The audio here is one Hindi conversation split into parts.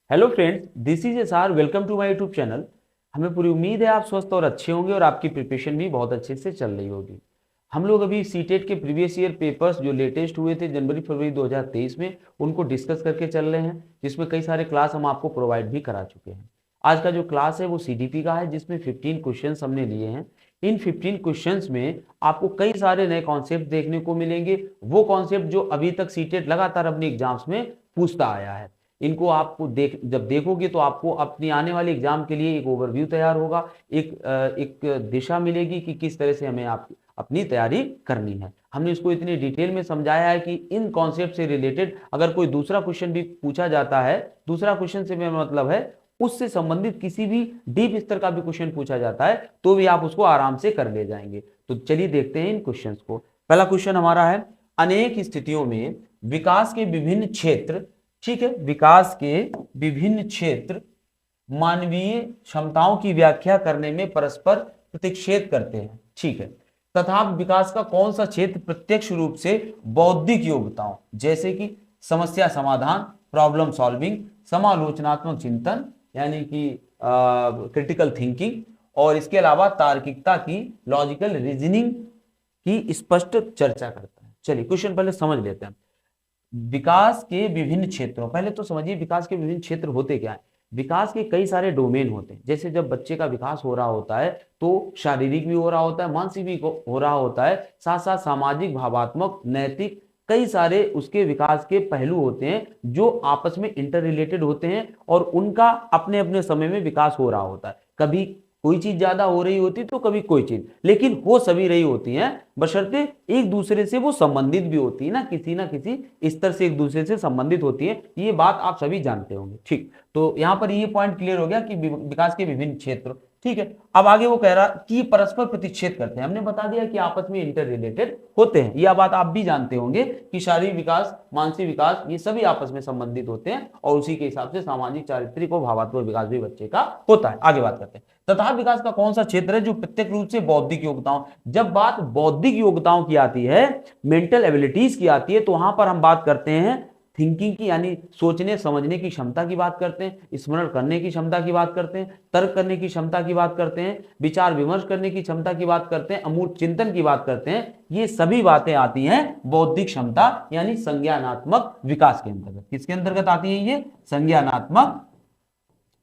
Hello friends, this is S R. Welcome to my YouTube channel. हमें पूरी उम्मीद है आप स्वस्थ और अच्छे होंगे और आपकी प्रिपरेशन भी बहुत अच्छे से चल रही होगी। हम लोग अभी सीटेट के प्रीवियस ईयर पेपर्स जो लेटेस्ट हुए थे जनवरी फरवरी 2023 में, उनको डिस्कस करके चल रहे हैं, जिसमें कई सारे क्लास हम आपको प्रोवाइड भी करा चुके हैं। आज का जो क्लास है वो सीडीपी का है, जिसमें 15 क्वेश्चंस हमने लिए हैं। इन 15 क्वेश्चंस में आपको कई सारे नए कॉन्सेप्ट देखने को मिलेंगे, वो कॉन्सेप्ट जो अभी तक सीटेट लगातार अपने एग्जाम्स में पूछता आया है। इनको आपको जब देखोगे तो आपको अपनी आने वाली एग्जाम के लिए एक ओवरव्यू तैयार होगा, एक दिशा मिलेगी कि किस तरह से हमें अपनी तैयारी करनी है। हमने इसको इतनी डिटेल में समझाया है कि इन कॉन्सेप्ट से रिलेटेड अगर कोई दूसरा क्वेश्चन भी पूछा जाता है, दूसरा क्वेश्चन से मेरा मतलब है उससे संबंधित किसी भी डीप स्तर का भी क्वेश्चन पूछा जाता है तो भी आप उसको आराम से कर ले जाएंगे। तो चलिए देखते हैं इन क्वेश्चंस को। पहला क्वेश्चन हमारा है, अनेक स्थितियों में विकास के विभिन्न क्षेत्र, ठीक है, विकास के विभिन्न क्षेत्र मानवीय क्षमताओं की व्याख्या करने में परस्पर प्रतिच्छेद करते हैं, ठीक है, तथा विकास का कौन सा क्षेत्र प्रत्यक्ष रूप से बौद्धिक योग्यताओं जैसे कि समस्या समाधान, प्रॉब्लम सॉल्विंग, समालोचनात्मक चिंतन यानी कि क्रिटिकल थिंकिंग और इसके अलावा तार्किकता की, लॉजिकल रीजनिंग की स्पष्ट चर्चा करता है। चलिए क्वेश्चन पहले समझ लेते हैं। विकास के विभिन्न क्षेत्रों, पहले तो समझिए विकास के विभिन्न क्षेत्र होते क्या है। विकास के कई सारे डोमेन होते हैं। जैसे जब बच्चे का विकास हो रहा होता है तो शारीरिक भी हो रहा होता है, मानसिक भी हो रहा होता है, साथ साथ सामाजिक, भावात्मक, नैतिक, कई सारे उसके विकास के पहलू होते हैं जो आपस में इंटर रिलेटेड होते हैं और उनका अपने अपने समय में विकास हो रहा होता है। कभी कोई चीज ज्यादा हो रही होती तो कभी कोई चीज, लेकिन हो सभी रही होती हैं, बशर्ते एक दूसरे से वो संबंधित भी होती है ना किसी स्तर से एक दूसरे से संबंधित होती है। ये बात आप सभी जानते होंगे, ठीक। तो यहां पर ये पॉइंट क्लियर हो गया कि विकास के विभिन्न क्षेत्र, ठीक है। अब आगे वो कह रहा कि परस्पर प्रतिच्छेद करते हैं। हमने बता दिया कि आपस में इंटर रिलेटेड होते हैं। यह बात आप भी जानते होंगे कि शारीरिक विकास, मानसिक विकास, ये सभी आपस में संबंधित होते हैं और उसी के हिसाब से सामाजिक, चारित्रिक और भावात्मक विकास भी बच्चे का होता है। आगे बात करते हैं, तथा विकास का कौन सा क्षेत्र है जो प्रत्यक्ष रूप से बौद्धिक योग्यताओं, जब बात बौद्धिक योग्यताओं की आती है, मेंटल एबिलिटीज की आती है, तो वहां पर हम बात करते हैं थिंकिंग की, यानी सोचने समझने की क्षमता की बात करते हैं, स्मरण करने की क्षमता की बात करते हैं, तर्क करने की क्षमता की बात करते हैं, विचार विमर्श करने की क्षमता की बात करते हैं, अमूर्त चिंतन की बात करते हैं। ये सभी बातें आती हैं बौद्धिक क्षमता यानी संज्ञानात्मक विकास के अंतर्गत। किसके अंतर्गत आती है? ये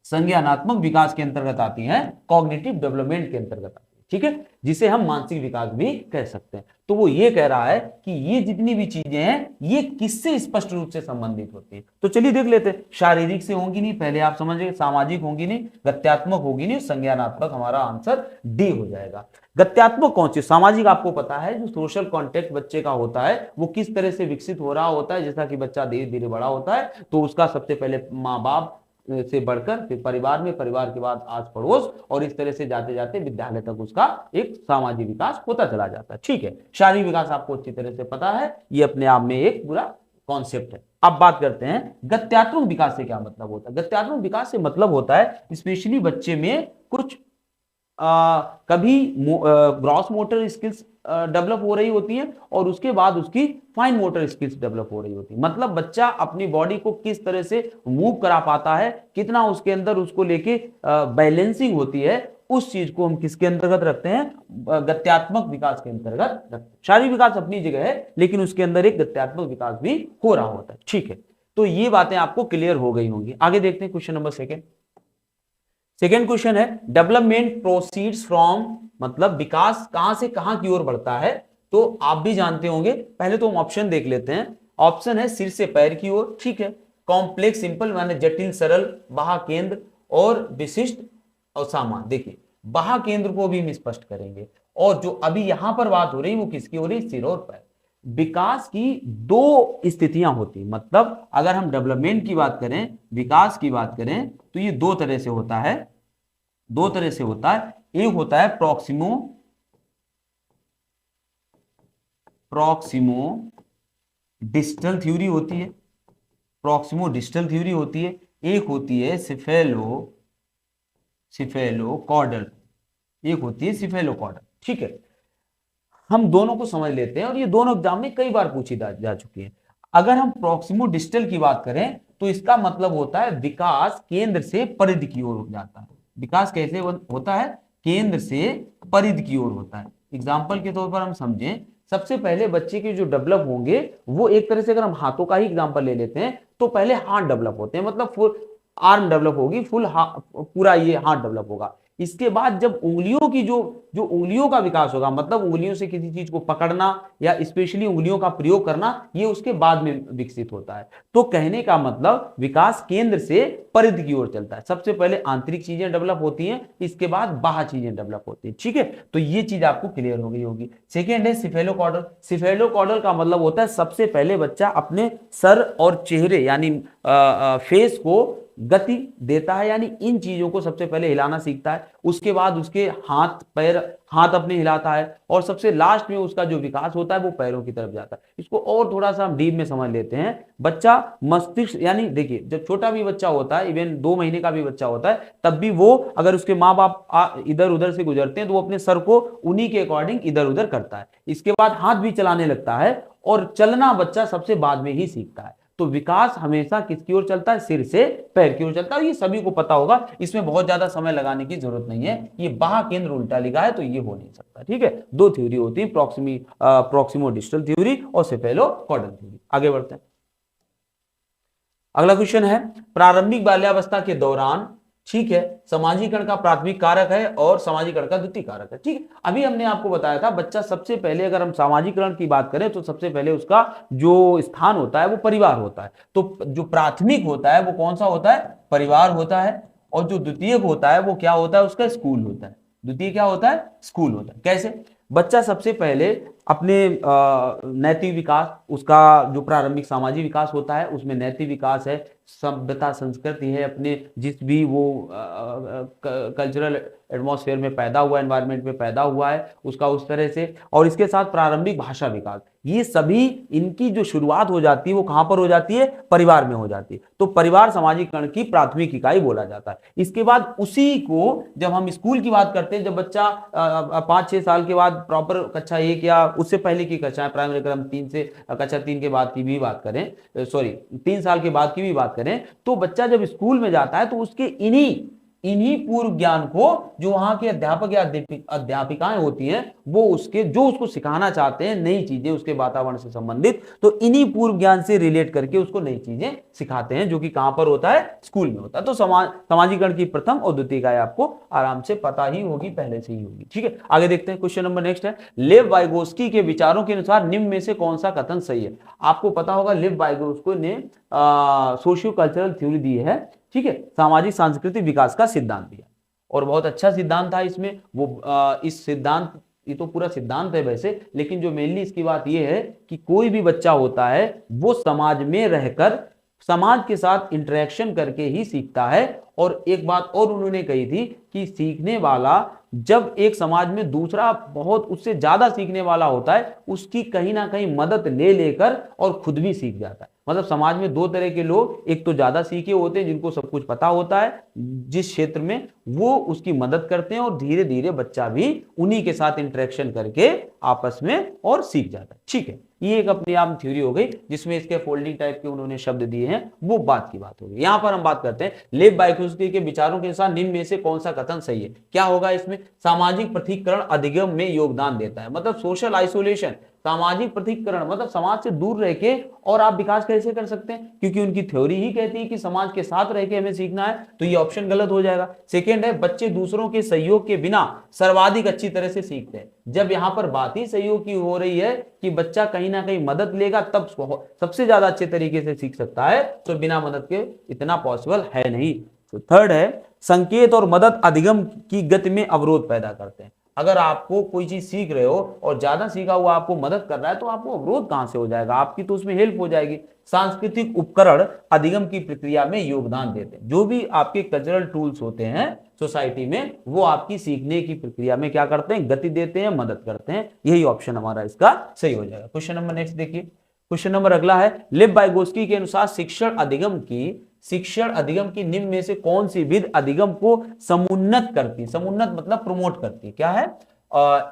संज्ञानात्मक विकास के अंतर्गत आती हैं, कॉग्निटिव डेवलपमेंट के अंतर्गत आती है, ठीक है, जिसे हम मानसिक विकास भी कह सकते हैं। तो वो ये कह रहा है कि ये जितनी भी चीजें हैं ये किससे स्पष्ट रूप से संबंधित होती है। तो चलिए देख लेते हैं। शारीरिक से होंगी नहीं, पहले आप समझिए, सामाजिक होंगी नहीं, गत्यात्मक होगी नहीं, संज्ञानात्मक हमारा आंसर डी हो जाएगा। गत्यात्मक कौन सी? सामाजिक आपको पता है, जो सोशल कॉन्टेक्ट बच्चे का होता है वो किस तरह से विकसित हो रहा होता है। जैसा कि बच्चा धीरे धीरे बड़ा होता है तो उसका सबसे पहले माँ बाप से बढ़कर फिर परिवार में, परिवार के बाद आस पड़ोस, और इस तरह से जाते जाते विद्यालय तक उसका एक सामाजिक विकास होता चला जाता है, ठीक है। शारीरिक विकास आपको अच्छी तरह से पता है, ये अपने आप में एक पूरा कॉन्सेप्ट है। अब बात करते हैं गत्यात्मक विकास से क्या मतलब होता है। गत्यात्मक विकास से मतलब होता है स्पेशली बच्चे में कुछ कभी ग्रॉस मोटर स्किल्स डेवलप हो रही होती है और उसके बाद उसकी फाइन मोटर स्किल्स डेवलप हो रही होती है। मतलब बच्चा अपनी बॉडी को किस तरह से मूव करा पाता है, कितना उसके अंदर उसको लेके बैलेंसिंग होती है, उस चीज को हम किसके अंतर्गत रखते हैं? गत्यात्मक विकास के अंतर्गत रखते हैं। शारीरिक विकास अपनी जगह है, लेकिन उसके अंदर एक गत्यात्मक विकास भी हो रहा होता है, ठीक है। तो ये बातें आपको क्लियर हो गई होंगी। आगे देखते हैं क्वेश्चन नंबर सेकेंड क्वेश्चन है, डेवलपमेंट प्रोसीड्स फ्रॉम, मतलब विकास कहां से कहां की ओर बढ़ता है। तो आप भी जानते होंगे, पहले तो हम ऑप्शन देख लेते हैं। ऑप्शन है सिर से पैर की ओर, ठीक है, कॉम्प्लेक्स सिंपल माने जटिल सरल, बाह्य केंद्र और विशिष्ट और सामान्य। देखिए बाह्य केंद्र को भी हम स्पष्ट करेंगे, और जो अभी यहां पर बात हो रही है वो किसकी हो रही है? सिर और पैर। विकास की दो स्थितियां होती, मतलब अगर हम डेवलपमेंट की बात करें, विकास की बात करें, तो ये दो तरह से होता है। दो तरह से होता है, एक होता है प्रॉक्सिमो डिस्टल थ्योरी होती है, प्रॉक्सिमो डिस्टल थ्योरी होती है। एक होती है सिफेलोकॉर्डल, एक होती है सिफेलोकॉर्डल, ठीक है। हम दोनों को समझ लेते हैं और ये दोनों एग्जाम में कई बार पूछी जा चुकी है। अगर हम प्रॉक्सिमो डिस्टल की बात करें तो इसका मतलब होता है विकास केंद्र से परिधि की ओर हो जाता है। विकास कैसे होता है? केंद्र से परिधि की ओर होता है। एग्जाम्पल के तौर पर हम समझें, सबसे पहले बच्चे के जो डेवलप होंगे वो एक तरह से, अगर हम हाथों का ही एग्जाम्पल ले लेते हैं तो पहले हाथ डेवलप होते हैं, मतलब फुल आर्म डेवलप होगी, फुल पूरा ये हाथ डेवलप होगा। इसके बाद जब उंगलियों की जो जो उंगलियों का विकास होगा, मतलब उंगलियों से किसी चीज को पकड़ना या स्पेशली उंगलियों का प्रयोग करना, ये उसके बाद में विकसित होता है। तो कहने का मतलब विकास केंद्र से परिधि की ओर चलता है। सबसे पहले आंतरिक चीजें डेवलप होती हैं, इसके बाद बाह्य चीजें डेवलप होती हैं। ठीक है, तो ये चीज आपको क्लियर हो गई होगी। सेकेंड है सिफेलोकॉर्डल। सिफेलोकॉर्डल का मतलब होता है सबसे पहले बच्चा अपने सर और चेहरे यानी फेस को गति देता है, यानी इन चीजों को सबसे पहले हिलाना सीखता है। उसके बाद उसके हाथ पैर, हाथ अपने हिलाता है, और सबसे लास्ट में उसका जो विकास होता है वो पैरों की तरफ जाता है। इसको और थोड़ा सा हम डीप में समझ लेते हैं। बच्चा मस्तिष्क, यानी देखिए जब छोटा भी बच्चा होता है, इवन 2 महीने का भी बच्चा होता है, तब भी वो अगर उसके माँ बाप इधर उधर से गुजरते हैं तो वो अपने सर को उन्हीं के अकॉर्डिंग इधर उधर करता है। इसके बाद हाथ भी चलाने लगता है, और चलना बच्चा सबसे बाद में ही सीखता है। तो विकास हमेशा किसकी ओर चलता है? सिर से पैर की ओर चलता है। ये सभी को पता होगा, इसमें बहुत ज्यादा समय लगाने की जरूरत नहीं है। ये बाह्य केंद्र उल्टा लिखा है तो ये हो नहीं सकता। ठीक है, 2 थ्योरी होती है, प्रॉक्सिमो डिस्टल थ्योरी और सेफेलोकॉर्डल थ्योरी। आगे बढ़ते हैं। अगला क्वेश्चन है, प्रारंभिक बाल्यावस्था के दौरान, ठीक है, समाजीकरण का प्राथमिक कारक है और समाजीकरण का द्वितीय कारक है। ठीक है, अभी हमने आपको बताया था बच्चा सबसे पहले, अगर हम समाजीकरण की बात करें तो सबसे पहले उसका जो स्थान होता है वो परिवार होता है। तो जो प्राथमिक होता है वो कौन सा होता है? परिवार होता है। और जो द्वितीय होता है वो क्या होता है? उसका स्कूल होता है। द्वितीय क्या होता है? स्कूल होता है। कैसे? बच्चा सबसे पहले अपने नैतिक विकास, उसका जो प्रारंभिक सामाजिक विकास होता है उसमें नैतिक विकास है, सभ्यता संस्कृति है, अपने जिस भी वो कल्चरल एटमॉस्फेयर में पैदा हुआ, एनवायरनमेंट में पैदा हुआ है उसका उस तरह से, और इसके साथ प्रारंभिक भाषा विकास, ये सभी इनकी जो शुरुआत हो जाती है वो कहां पर हो जाती है? परिवार में हो जाती है। तो परिवार समाजीकरण की प्राथमिक इकाई बोला जाता है। इसके बाद उसी को जब हम स्कूल की बात करते हैं, जब बच्चा 5-6 साल के बाद प्रॉपर कक्षा 1 या उससे पहले की कक्षा प्राइमरी, अगर हम 3 से कक्षा 3 के बाद की भी बात करें, सॉरी 3 साल के बाद की भी बात करें, तो बच्चा जब स्कूल में जाता है तो उसके इन्हीं पूर्व ज्ञान को जो वहां के अध्यापक या अध्यापिकाएं होती हैं वो उसको सिखाना चाहते हैं, नई चीजें उसके वातावरण से संबंधित, तो इन्हीं पूर्व ज्ञान से रिलेट करके उसको नई चीजें सिखाते हैं, जो कि कहां पर होता है? स्कूल में होता है। तो समाजीकरण की प्रथम और द्वितीय इकाई आपको आराम से पता ही होगी, पहले से ही होगी। ठीक है, आगे देखते हैं। क्वेश्चन नंबर नेक्स्ट है, लेव वाइगोस्की के विचारों के अनुसार निम्न में से कौन सा कथन सही है? आपको पता होगा लेव वाइगोस्की ने सोशियो कल्चरल थ्योरी दी है। ठीक है, सामाजिक सांस्कृतिक विकास का सिद्धांत दिया, और बहुत अच्छा सिद्धांत था इसमें। वो इस सिद्धांत, ये तो पूरा सिद्धांत है वैसे, लेकिन जो मेनली इसकी बात यह है कि कोई भी बच्चा होता है वो समाज में रहकर समाज के साथ इंटरेक्शन करके ही सीखता है। और एक बात और उन्होंने कही थी कि सीखने वाला, जब एक समाज में दूसरा बहुत उससे ज्यादा सीखने वाला होता है, उसकी कहीं ना कहीं मदद ले लेकर और खुद भी सीख जाता है। मतलब समाज में 2 तरह के लोग, एक तो ज्यादा सीखे होते हैं जिनको सब कुछ पता होता है जिस क्षेत्र में, वो उसकी मदद करते हैं और धीरे धीरे बच्चा भी उन्हीं के साथ इंटरेक्शन करके आपस में और सीख जाता है। ठीक है, ये एक अपनी आप थ्योरी हो गई जिसमें इसके फोल्डिंग टाइप के उन्होंने शब्द दिए हैं, वो बात की बात होगी। यहां पर हम बात करते हैं लेव वाइगोस्की के विचारों के अनुसार निम्न में से कौन सा कथन सही है? क्या होगा इसमें? सामाजिक पृथक्करण अधिगम में योगदान देता है, मतलब सोशल आइसोलेशन। सामाजिक पृथक्करण मतलब समाज से दूर रह के और आप विकास कैसे कर सकते हैं? क्योंकि उनकी थ्योरी ही कहती है कि समाज के साथ रह के हमें सीखना है, तो ये ऑप्शन गलत हो जाएगा। सेकेंड है, बच्चे दूसरों के सहयोग के बिना सर्वाधिक अच्छी तरह से सीखते हैं। जब यहां पर बात ही सहयोग की हो रही है कि बच्चा कहीं ना कहीं मदद लेगा तब सबसे ज्यादा अच्छे तरीके से सीख सकता है, तो बिना मदद के इतना पॉसिबल है नहीं। तो थर्ड है, संकेत और मदद अधिगम की गति में अवरोध पैदा करते हैं। अगर आपको कोई चीज सीख रहे हो और ज्यादा सीखा हुआ आपको मदद कर रहा है, तो आपको अवरोध कहां से हो जाएगा? आपकी तो उसमें हेल्प हो जाएगी। सांस्कृतिक उपकरण अधिगम की प्रक्रिया में योगदान देते हैं। जो भी आपके कल्चरल टूल्स होते हैं सोसाइटी में, वो आपकी सीखने की प्रक्रिया में क्या करते हैं? गति देते हैं, मदद करते हैं। यही ऑप्शन हमारा इसका सही हो जाएगा। क्वेश्चन नंबर नेक्स्ट देखिए। क्वेश्चन नंबर अगला है, लेव वाइगोस्की के अनुसार शिक्षण अधिगम की निम्न में से कौन सी विधि अधिगम को समुन्नत करती? समुन्नत मतलब प्रमोट करती। क्या है?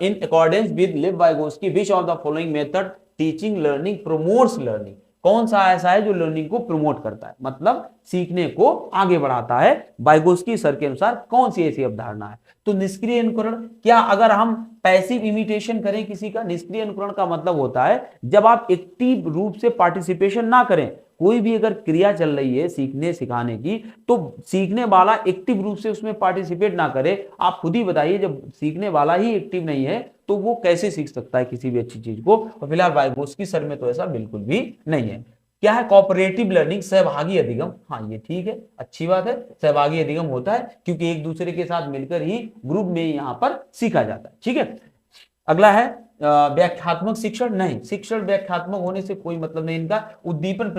इन अकॉर्डेंस विद लेव Vygotsky which of the following method teaching learning promotes learning? कौन सा ऐसा है जो लर्निंग को प्रमोट करता है, मतलब सीखने को आगे बढ़ाता है। वाइगोस्की सर के अनुसार कौन सी ऐसी अवधारणा है? तो निष्क्रिय अनुकरण। क्या अगर हम पैसिव इमिटेशन करें किसी का? निष्क्रिय अनुकरण का मतलब होता है जब आप एक्टिव रूप से पार्टिसिपेशन ना करें, कोई भी अगर क्रिया चल रही है सीखने सिखाने की, तो सीखने वाला एक्टिव रूप से उसमें पार्टिसिपेट ना करे। आप खुद ही बताइए, जब सीखने वाला ही एक्टिव नहीं है तो वो कैसे सीख सकता है किसी भी अच्छी चीज को? और फिलहाल वाइगोस्की सर में तो ऐसा बिल्कुल भी नहीं है। क्या है कोऑपरेटिव लर्निंग? सहभागी अधिगम। हाँ, ये ठीक है, अच्छी बात है, सहभागी अधिगम होता है क्योंकि एक दूसरे के साथ मिलकर ही ग्रुप में यहां पर सीखा जाता है। ठीक है, अगला है व्याख्यात्मक शिक्षण। नहीं, शिक्षण व्याख्यात्मक होने से कोई मतलब नहीं इनका। उद्दीपन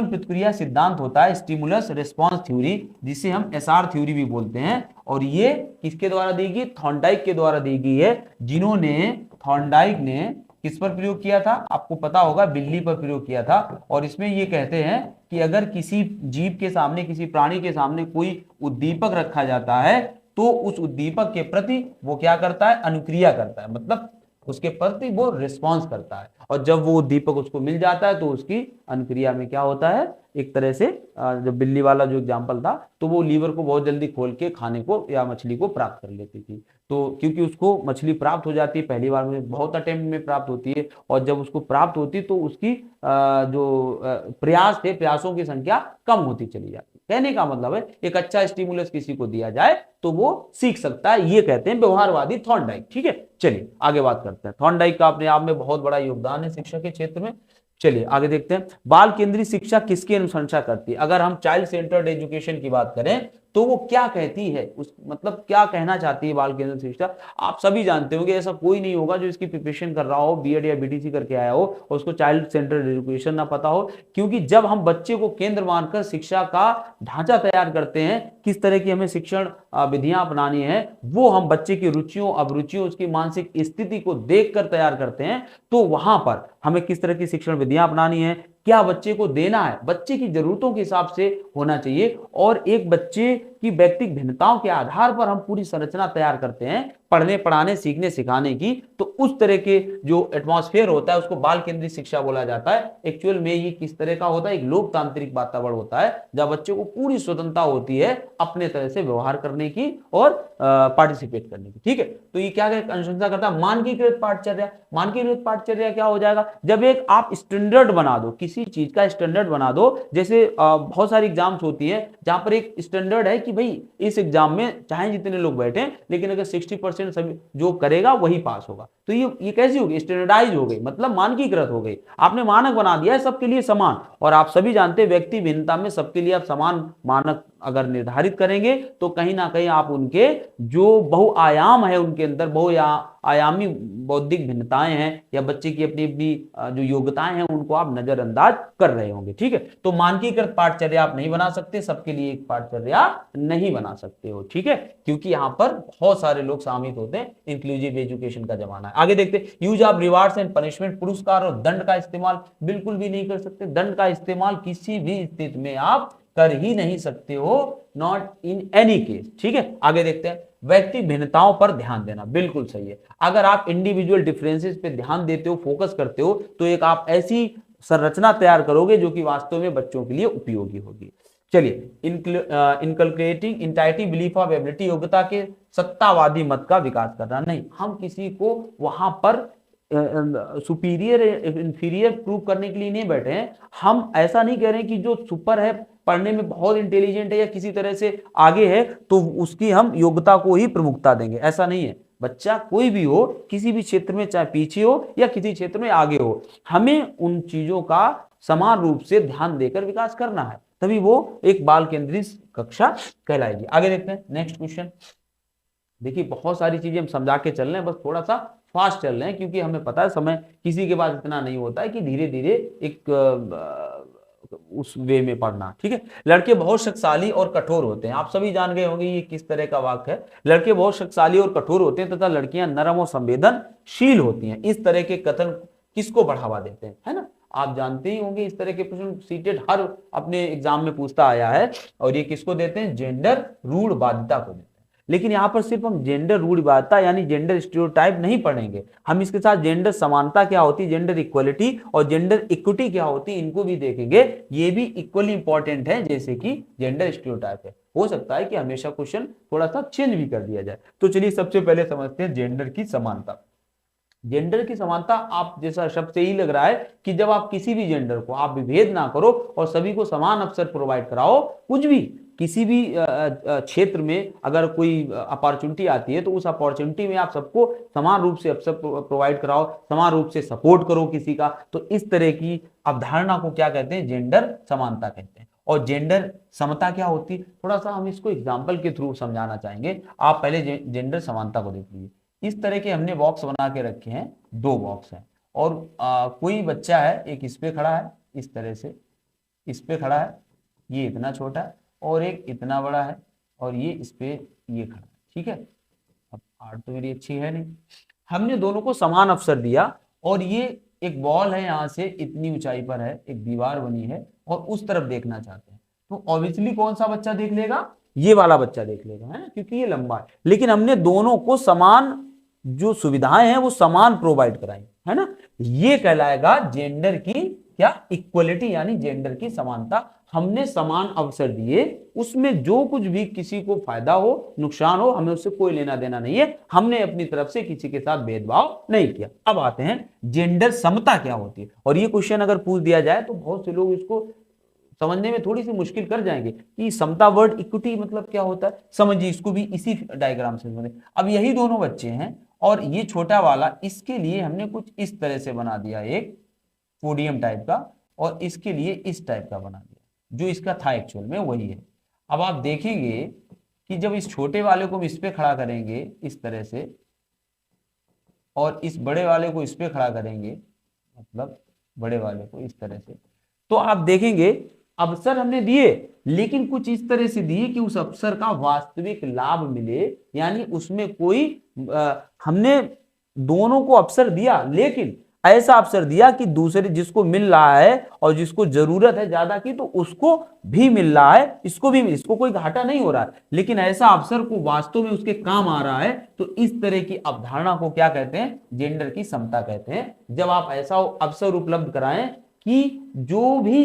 प्रतिक्रिया सिद्धांत होता है, स्टिमुलस रिस्पांस थ्योरी, जिसे हम एसआर थ्योरी भी बोलते हैं। और ये किसके द्वारा दी गई? थॉर्नडाइक के द्वारा दी गई है, जिन्होंने थॉर्नडाइक ने किस पर प्रयोग किया था? आपको पता होगा, बिल्ली पर प्रयोग किया था। और इसमें ये कहते हैं कि अगर किसी जीव के सामने, किसी प्राणी के सामने कोई उद्दीपक रखा जाता है तो उस उद्दीपक के प्रति वो क्या करता है? अनुक्रिया करता है, मतलब उसके प्रति वो रिस्पॉन्स करता है। और जब वो उद्दीपक उसको मिल जाता है तो उसकी अनुक्रिया में क्या होता है? एक तरह से जब बिल्ली वाला जो एग्जाम्पल था, तो वो लीवर को बहुत जल्दी खोल के खाने को या मछली को प्राप्त कर लेती थी। तो क्योंकि उसको मछली प्राप्त हो जाती है पहली बार में, बहुत अटेम्प्ट में प्राप्त होती है, और जब उसको प्राप्त होती तो उसकी जो प्रयास थे, प्रयासों की संख्या कम होती चली जाती। कहने का मतलब है एक अच्छा स्टिमुलस किसी को दिया जाए तो वो सीख सकता है, ये कहते हैं व्यवहारवादी थॉर्नडाइक। ठीक है, चलिए आगे बात करते हैं। थॉर्नडाइक का अपने आप में बहुत बड़ा योगदान है शिक्षा के क्षेत्र में। चलिए आगे देखते हैं, बाल केंद्रित शिक्षा किसकी अनुशंसा करती है? अगर हम चाइल्ड सेंटर्ड एजुकेशन की बात करें तो वो क्या कहती है, उस मतलब क्या कहना चाहती है बाल केंद्रित शिक्षा? आप सभी जानते होंगे, ऐसा कोई नहीं होगा जो इसकी प्रिपरेशन कर रहा हो, बीएड या बीटीसी करके आया हो और उसको चाइल्ड सेंटर्ड एजुकेशन ना पता हो। क्योंकि जब हम बच्चे को केंद्र मानकर शिक्षा का ढांचा तैयार करते हैं, किस तरह की हमें शिक्षण विधियां अपनानी है, वो हम बच्चे की रुचियों अभिरुचियों, उसकी मानसिक स्थिति को देखकर तैयार करते हैं, तो वहां पर हमें किस तरह की शिक्षण विधियां अपनानी है, क्या बच्चे को देना है, बच्चे की जरूरतों के हिसाब से होना चाहिए। और एक बच्चे की व्यक्तिगत भिन्नताओं के आधार पर हम पूरी संरचना तैयार करते हैं पढ़ने पढ़ाने सीखने सिखाने की। तो उस तरह के जो एटमॉस्फेयर होता है उसको बाल केंद्रित शिक्षा बोला जाता है। एक्चुअल में ये किस तरह का होता है? एक लोकतांत्रिक वातावरण होता है जहां बच्चे को पूरी स्वतंत्रता होती है अपने तरह से व्यवहार करने की और पार्टिसिपेट करने की। ठीक है, तो ये क्या अनुशंसा करता है? मानकीकृत पाठचर्या। मानकीकृत पाठचर्या क्या हो जाएगा? जब एक आप स्टैंडर्ड बना दो, किसी चीज का स्टैंडर्ड बना दो, जैसे बहुत सारी एग्जाम्स होती है जहां पर एक स्टैंडर्ड है कि भाई इस एग्जाम में चाहे जितने लोग बैठे, लेकिन अगर 60% सभी जो करेगा वही पास होगा। तो ये कैसी होगी? स्टैंडर्डाइज हो गई, मतलब मानकीकृत हो गई। आपने मानक बना दिया है सबके लिए समान। और आप सभी जानते हैं व्यक्ति भिन्नता में सबके लिए आप समान मानक अगर निर्धारित करेंगे तो कहीं ना कहीं आप उनके जो बहुआयाम है, उनके अंदर बहुआयामी बौद्धिक भिन्नताएं हैं या बच्चे की अपनी अपनी जो योग्यताएं हैं उनको आप नजरअंदाज कर रहे होंगे। ठीक है, तो मानकीकृत पाठचर्या आप नहीं बना सकते, सबके लिए एक पाठचर्या नहीं बना सकते हो। ठीक है, क्योंकि यहां पर बहुत सारे लोग शामिल होते हैं, इंक्लूसिव एजुकेशन का जमाना है। आगे देखते हैं, use of rewards and punishment. पुरस्कार और दंड का इस्तेमाल बिल्कुल भी नहीं कर सकते। दंड का इस्तेमाल किसी भी स्थिति में आप कर ही नहीं सकते हो, नॉट इन एनी केस। ठीक है, आगे देखते हैं, व्यक्ति भिन्नताओं पर ध्यान देना। बिल्कुल सही है, अगर आप इंडिविजुअल डिफरेंसेस पे ध्यान देते हो, फोकस करते हो, तो एक आप ऐसी संरचना तैयार करोगे जो कि वास्तव में बच्चों के लिए उपयोगी होगी। चलिए, इनकलकेटिंग इंटाइटी बिलीफ ऑफ एबिलिटी। योग्यता के सत्तावादी मत का विकास करना। नहीं, हम किसी को वहां पर सुपीरियर इंफीरियर प्रूव करने के लिए नहीं बैठे हैं। हम ऐसा नहीं कह रहे हैं कि जो सुपर है, पढ़ने में बहुत इंटेलिजेंट है या किसी तरह से आगे है, तो उसकी हम योग्यता को ही प्रमुखता देंगे, ऐसा नहीं है। बच्चा कोई भी हो, किसी भी क्षेत्र में, चाहे पीछे हो या किसी क्षेत्र में आगे हो, हमें उन चीजों का समान रूप से ध्यान देकर विकास करना है, तभी वो एक बाल केंद्रित कक्षा कहलाएगी। आगे देखते हैं नेक्स्ट क्वेश्चन। देखिए, बहुत सारी चीजें हम समझा के चल रहे हैं, बस थोड़ा सा फास्ट चल रहे हैं क्योंकि हमें पता है समय किसी के पास इतना नहीं होता है कि धीरे धीरे एक उस वे में पढ़ना। ठीक है, लड़के बहुत शक्तिशाली और कठोर होते हैं। आप सभी जान गए होंगे ये किस तरह का वाक्य है। लड़के बहुत शक्तिशाली और कठोर होते हैं तथा लड़कियां नरम और संवेदनशील होती हैं। इस तरह के कथन किसको बढ़ावा देते हैं, है ना? आप जानते ही होंगे, इस तरह के प्रश्न सीटेट हर अपने एग्जाम में पूछता आया है। और ये किसको देते हैं? जेंडर रूढ़वादिता को देते हैं। लेकिन यहाँ पर सिर्फ हम जेंडर रूढ़िवादिता यानी जेंडर स्टीरियोटाइप नहीं पढ़ेंगे, हम इसके साथ जेंडर समानता क्या होती है, जेंडर इक्वलिटी और जेंडर इक्विटी क्या होती है, इनको भी देखेंगे। ये भी इक्वली इंपॉर्टेंट है जैसे कि जेंडर स्टीरियोटाइप है। हो सकता है कि हमेशा क्वेश्चन थोड़ा सा चेंज भी कर दिया जाए। तो चलिए सबसे पहले समझते हैं जेंडर की समानता। जेंडर की समानता, आप जैसा शब्द से ही लग रहा है कि जब आप किसी भी जेंडर को आप विभेद ना करो और सभी को समान अवसर प्रोवाइड कराओ, कुछ भी किसी भी क्षेत्र में अगर कोई अपॉर्चुनिटी आती है तो उस अपॉर्चुनिटी में आप सबको समान रूप से अवसर प्रोवाइड कराओ, समान रूप से सपोर्ट करो किसी का। तो इस तरह की अवधारणा को क्या कहते हैं, जेंडर समानता कहते हैं। और जेंडर समता क्या होती है, थोड़ा सा हम इसको एग्जाम्पल के थ्रू समझाना चाहेंगे। आप पहले जेंडर समानता को देख लीजिए। इस तरह के हमने बॉक्स बना के रखे हैं, 2 बॉक्स हैं और कोई बच्चा है, एक इस पे खड़ा है, इस तरह से इस पे खड़ा है, ये इतना छोटा है, और एक इतना बड़ा है और ये इस पे ये खड़ा है, ठीक है। अब आर्ट तो मेरी अच्छी है नहीं, हमने दोनों को समान अवसर दिया और ये एक बॉल है, यहाँ से इतनी ऊंचाई पर है, एक दीवार बनी है और उस तरफ देखना चाहते हैं, तो ऑब्वियसली कौन सा बच्चा देख लेगा, ये वाला बच्चा देख लेगा, है ना, क्योंकि ये लंबा है। लेकिन हमने दोनों को समान जो सुविधाएं हैं वो समान प्रोवाइड कराई, है ना। ये कहलाएगा जेंडर की क्या, इक्वलिटी यानी जेंडर की समानता। हमने समान अवसर दिए, उसमें जो कुछ भी किसी को फायदा हो नुकसान हो हमें उससे कोई लेना देना नहीं है, हमने अपनी तरफ से किसी के साथ भेदभाव नहीं किया। अब आते हैं जेंडर समता क्या होती है। और ये क्वेश्चन अगर पूछ दिया जाए तो बहुत से लोग इसको समझने में थोड़ी सी मुश्किल कर जाएंगे कि समता वर्ड इक्विटी मतलब क्या होता है। समझिए इसको भी इसी डायग्राम से समझें। अब यही दोनों बच्चे हैं और ये छोटा वाला, इसके लिए हमने कुछ इस तरह से बना दिया, एक पोडियम टाइप का, और इसके लिए इस टाइप का बना दिया, जो इसका था एक्चुअल में वही है। अब आप देखेंगे कि जब इस छोटे वाले को हम इस पे खड़ा करेंगे इस तरह से, और इस बड़े वाले को इस पे खड़ा करेंगे, मतलब बड़े वाले को इस तरह से, तो आप देखेंगे अवसर हमने दिए, लेकिन कुछ इस तरह से दिए कि उस अवसर का वास्तविक लाभ मिले, यानी उसमें कोई हमने दोनों को अवसर दिया, लेकिन ऐसा अवसर दिया कि दूसरे जिसको मिल रहा है और जिसको जरूरत है ज्यादा की तो उसको भी मिल रहा है, इसको भी, इसको कोई घाटा नहीं हो रहा है, लेकिन ऐसा अवसर को वास्तव में उसके काम आ रहा है। तो इस तरह की अवधारणा को क्या कहते हैं, जेंडर की समता कहते हैं। जब आप ऐसा अवसर उपलब्ध कराएं कि जो भी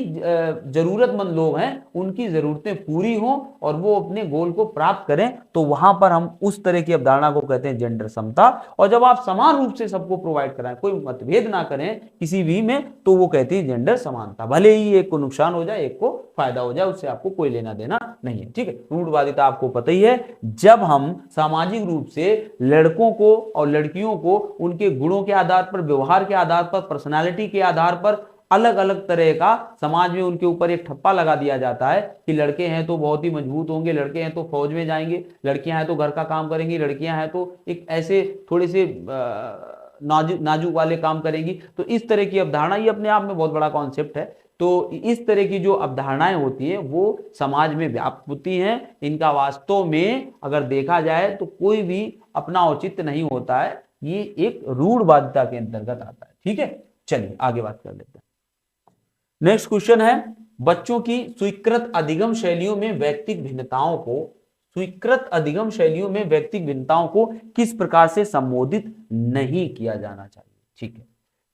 जरूरतमंद लोग हैं उनकी जरूरतें पूरी हों और वो अपने गोल को प्राप्त करें, तो वहां पर हम उस तरह की अवधारणा को कहते हैं जेंडर समता। और जब आप समान रूप से सबको प्रोवाइड कराएं, कोई मतभेद ना करें किसी भी में, तो वो कहती है जेंडर समानता। भले ही एक को नुकसान हो जाए एक को फायदा हो जाए, उससे आपको कोई लेना देना नहीं है, ठीक है। रूढ़वादिता आपको पता ही है, जब हम सामाजिक रूप से लड़कों को और लड़कियों को उनके गुणों के आधार पर, व्यवहार के आधार पर, पर्सनालिटी के आधार पर अलग अलग तरह का समाज में उनके ऊपर एक ठप्पा लगा दिया जाता है कि लड़के हैं तो बहुत ही मजबूत होंगे, लड़के हैं तो फौज में जाएंगे, लड़कियां हैं तो घर का काम करेंगी, लड़कियां हैं तो एक ऐसे थोड़े से नाजुक वाले काम करेंगी। तो इस तरह की अवधारणा, ये अपने आप में बहुत बड़ा कॉन्सेप्ट है। तो इस तरह की जो अवधारणाएं होती हैं वो समाज में व्याप्त होती हैं। इनका वास्तव में अगर देखा जाए तो कोई भी अपना औचित्य नहीं होता है, ये एक रूढ़वादिता के अंतर्गत आता है, ठीक है। चलिए आगे बात कर लेते हैं। नेक्स्ट क्वेश्चन है, बच्चों की स्वीकृत अधिगम शैलियों में व्यक्तिगत भिन्नताओं को, स्वीकृत अधिगम शैलियों में व्यक्तिगत भिन्नताओं को किस प्रकार से संबोधित नहीं किया जाना चाहिए, ठीक है।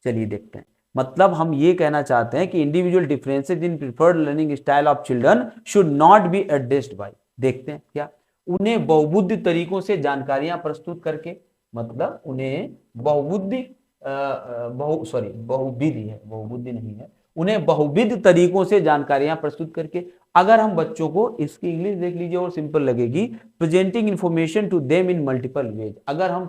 चलिए देखते हैं। मतलब हम ये कहना चाहते हैं कि individual differences in preferred learning style of children should not be addressed by, देखते हैं क्या, उन्हें बहुबुद्धि तरीकों से जानकारियां प्रस्तुत करके, मतलब उन्हें बहुबुद्धि बहुविधि है, बहुबुद्धि नहीं है, उन्हें बहुविध तरीकों से जानकारियां प्रस्तुत करके। अगर हम बच्चों को, इसकी इंग्लिश देख लीजिए और सिंपल लगेगी, presenting information to them in multiple ways. अगर हम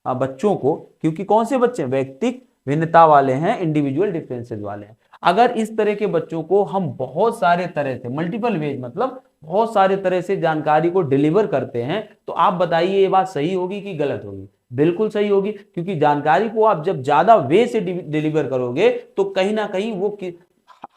बच्चों को, क्योंकि कौन से बच्चे व्यक्तिगत भिन्नता वाले हैं, इंडिविजुअल डिफरेंसेस वाले हैं, अगर इस तरह के बच्चों को हम बहुत सारे तरह से, मल्टीपल वेज मतलब बहुत सारे तरह से जानकारी को डिलीवर करते हैं, तो आप बताइए ये बात सही होगी कि गलत होगी? बिल्कुल सही होगी, क्योंकि जानकारी को आप जब ज्यादा वे से डिलीवर करोगे तो कहीं ना कहीं वो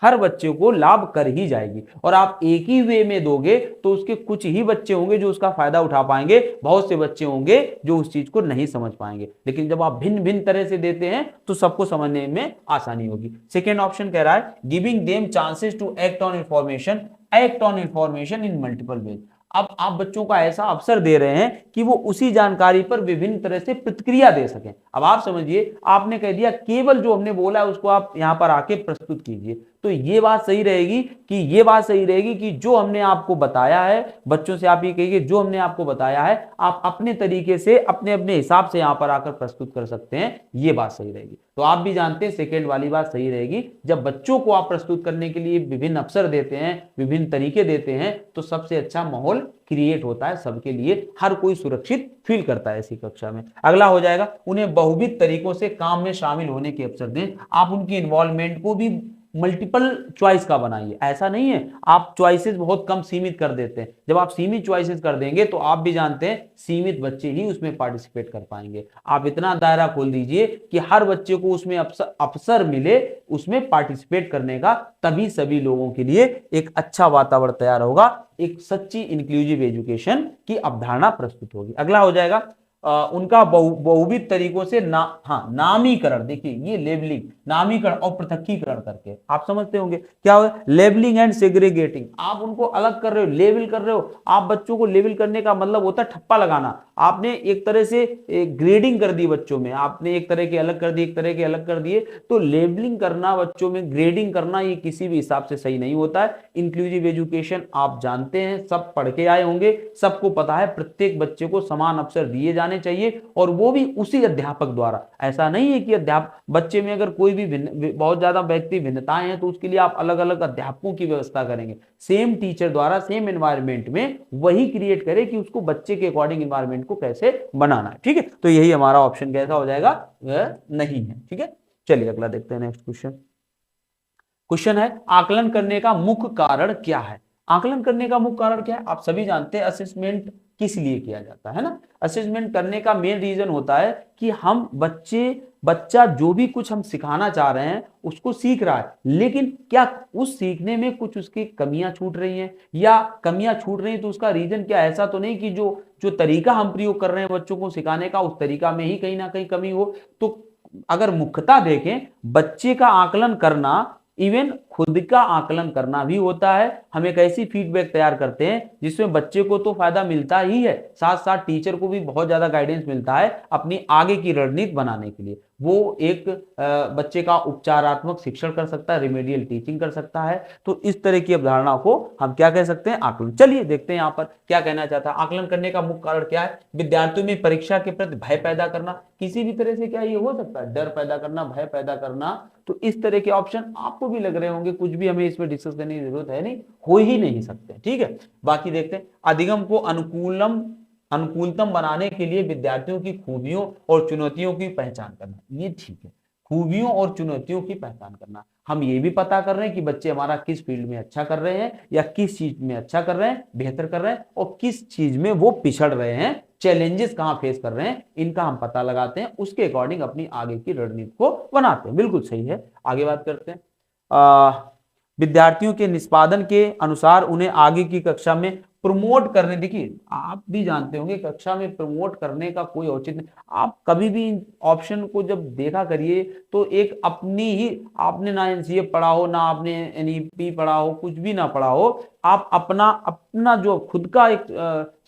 हर बच्चे को लाभ कर ही जाएगी। और आप एक ही वे में दोगे तो उसके कुछ ही बच्चे होंगे जो उसका फायदा उठा पाएंगे, बहुत से बच्चे होंगे जो उस चीज को नहीं समझ पाएंगे। लेकिन जब आप भिन्न भिन्न तरह से देते हैं तो सबको समझने में आसानी होगी। सेकेंड ऑप्शन कह रहा है giving them chances to act on information in multiple ways. अब आप बच्चों को ऐसा अवसर दे रहे हैं कि वो उसी जानकारी पर विभिन्न तरह से प्रतिक्रिया दे सकें। अब आप समझिए, आपने कह दिया केवल जो हमने बोला है उसको आप यहां पर आके प्रस्तुत कीजिए, तो ये बात सही रहेगी कि जो हमने आपको बताया है, बच्चों से आप ये कहिए जो हमने आपको बताया है आप अपने तरीके से अपने अपने हिसाब से यहां पर आकर प्रस्तुत कर सकते हैं, ये बात सही रहेगी। तो आप भी जानते हैं सेकेंड वाली बात सही रहेगी। जब बच्चों को आप प्रस्तुत करने के लिए विभिन्न अवसर देते हैं, विभिन्न तरीके देते हैं, तो सबसे अच्छा माहौल क्रिएट होता है सबके लिए, हर कोई सुरक्षित फील करता है ऐसी कक्षा में। अगला हो जाएगा, उन्हें बहुविध तरीकों से काम में शामिल होने के अवसर दें। आप उनकी इन्वॉल्वमेंट को भी मल्टीपल चॉइस का बनाइए। ऐसा नहीं है आप चॉइसेस बहुत कम सीमित कर देते हैं। जब आप सीमित चॉइसेस कर देंगे तो आप भी जानते हैं सीमित बच्चे ही उसमें पार्टिसिपेट कर पाएंगे। आप इतना दायरा खोल दीजिए कि हर बच्चे को उसमें अवसर मिले उसमें पार्टिसिपेट करने का, तभी सभी लोगों के लिए एक अच्छा वातावरण तैयार होगा, एक सच्ची इंक्लूसिव एजुकेशन की अवधारणा प्रस्तुत होगी। अगला हो जाएगा उनका बहुविध तरीकों से नामीकरण। देखिए ये लेबलिंग, नामीकरण और पृथकीकरण करके आप समझते होंगे क्या हो, लेबलिंग एंड सेग्रीगेटिंग। आप उनको अलग कर रहे हो, लेबल कर रहे हो। आप बच्चों को लेबल करने का मतलब होता है ठप्पा लगाना। आपने एक तरह से ग्रेडिंग कर दी बच्चों में, आपने एक तरह के अलग कर दिए, एक तरह के अलग कर दिए। तो लेबलिंग करना बच्चों में, ग्रेडिंग करना, ये किसी भी हिसाब से सही नहीं होता है। इंक्लूसिव एजुकेशन आप जानते हैं, सब पढ़ के आए होंगे, सबको पता है प्रत्येक बच्चे को समान अवसर दिए जाने चाहिए, और वो भी उसी अध्यापक द्वारा। ऐसा नहीं है कि बच्चे में अगर कोई भी बहुत ज्यादा व्यक्ति भिन्नताएं हैं तो उसके लिए आप अलग अलग अध्यापकों की व्यवस्था करेंगे। सेम टीचर द्वारा सेम एनवायरनमेंट में वही क्रिएट करे कि उसको बच्चे के अकॉर्डिंग एनवायरनमेंट को कैसे बनाना है। ठीक है, तो यही हमारा ऑप्शन कैसा हो जाएगा, नहीं है। ठीक है, चलिए अगला देखते हैं। नेक्स्ट क्वेश्चन है, आकलन करने का मुख्य कारण क्या है। आकलन करने का मुख्य कारण क्या है, आप सभी जानते हैं असेसमेंट किस लिए किया जाता है ना। असेसमेंट करने का मेन रीजन होता है कि हम बच्चा जो भी कुछ हम सिखाना चाह रहे हैं उसको सीख रहा है, लेकिन क्या उस सीखने में कुछ उसकी कमियां छूट रही हैं, या कमियां छूट रही हैं तो उसका रीजन क्या, ऐसा तो नहीं कि जो तरीका हम प्रयोग कर रहे हैं बच्चों को सिखाने का उस तरीका में ही कहीं ना कहीं कमी हो। तो अगर मुख्यतः देखें, बच्चे का आकलन करना इवन खुद का आकलन करना भी होता है। हम एक ऐसी फीडबैक तैयार करते हैं जिसमें बच्चे को तो फायदा मिलता ही है, साथ साथ टीचर को भी बहुत ज्यादा गाइडेंस मिलता है अपनी आगे की रणनीति बनाने के लिए। वो एक बच्चे का उपचारात्मक शिक्षण कर सकता है, रिमेडियल टीचिंग कर सकता है। तो इस तरह की अवधारणा को हम क्या कह सकते हैं, आकलन। चलिए देखते हैं यहाँ पर क्या कहना चाहता है। आकलन करने का मुख्य कारण क्या है, विद्यार्थियों में परीक्षा के प्रति भय पैदा करना। किसी भी तरह से क्या ये हो सकता है, डर पैदा करना, भय पैदा करना। तो इस तरह के ऑप्शन आपको भी लग रहे होंगे, कुछ भी हमें इसमें डिस्कस करने की जरूरत है नहीं, हो ही नहीं सकते। ठीक है, बाकी देखते हैं। अधिगम को अनुकूलतम बनाने के लिए विद्यार्थियों की खूबियों और चुनौतियों की पहचान करना, ये ठीक है। खूबियों और चुनौतियों की पहचान करना, हम ये भी पता कर रहे हैं कि बच्चे हमारा किस फील्ड में अच्छा कर रहे हैं, या किस चीज में अच्छा कर रहे हैं, बेहतर कर रहे हैं, और किस चीज में वो पिछड़ रहे हैं, चैलेंजेस कहां फेस कर रहे हैं, इनका हम पता लगाते हैं, उसके अकॉर्डिंग अपनी आगे की रणनीति को बनाते हैं। बिल्कुल सही है। आगे बात करते हैं, विद्यार्थियों के निष्पादन के अनुसार उन्हें आगे की कक्षा में प्रमोट करने। देखिए आप भी जानते होंगे कक्षा में प्रमोट करने का कोई औचित्य नहीं। आप कभी भी ऑप्शन को जब देखा करिए तो एक अपनी ही, आपने ना एनसीए पढ़ा हो, ना आपने एनईपी पढ़ा हो, कुछ भी ना पढ़ा हो, आप अपना जो खुद का एक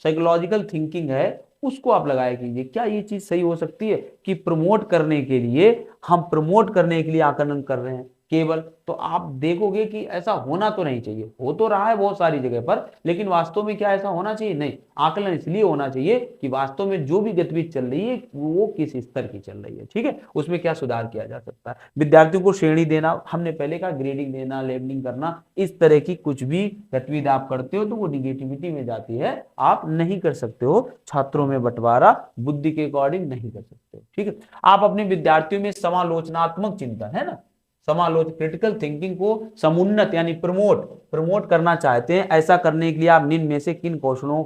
साइकोलॉजिकल थिंकिंग है उसको आप लगाया कीजिए। क्या ये चीज सही हो सकती है कि प्रमोट करने के लिए, हम प्रमोट करने के लिए आकलन कर रहे हैं केवल? तो आप देखोगे कि ऐसा होना तो नहीं चाहिए। हो तो रहा है बहुत सारी जगह पर, लेकिन वास्तव में क्या ऐसा होना चाहिए? नहीं। आकलन इसलिए होना चाहिए कि वास्तव में जो भी गतिविधि चल रही है वो किस स्तर की चल रही है, ठीक है, उसमें क्या सुधार किया जा सकता है। विद्यार्थियों को श्रेणी देना, हमने पहले कहा ग्रेडिंग देना, लेबलिंग करना, इस तरह की कुछ भी गतिविधि आप करते हो तो वो निगेटिविटी में जाती है, आप नहीं कर सकते हो। छात्रों में बंटवारा बुद्धि के अकॉर्डिंग नहीं कर सकते हो, ठीक है। आप अपने विद्यार्थियों में समालोचनात्मक चिंतन, है ना, क्रिटिकल थिंकिंग को समुन्नत यानी प्रमोट करना चाहते हैं। ऐसा करने के लिए आप निम्न में से किन कौशलों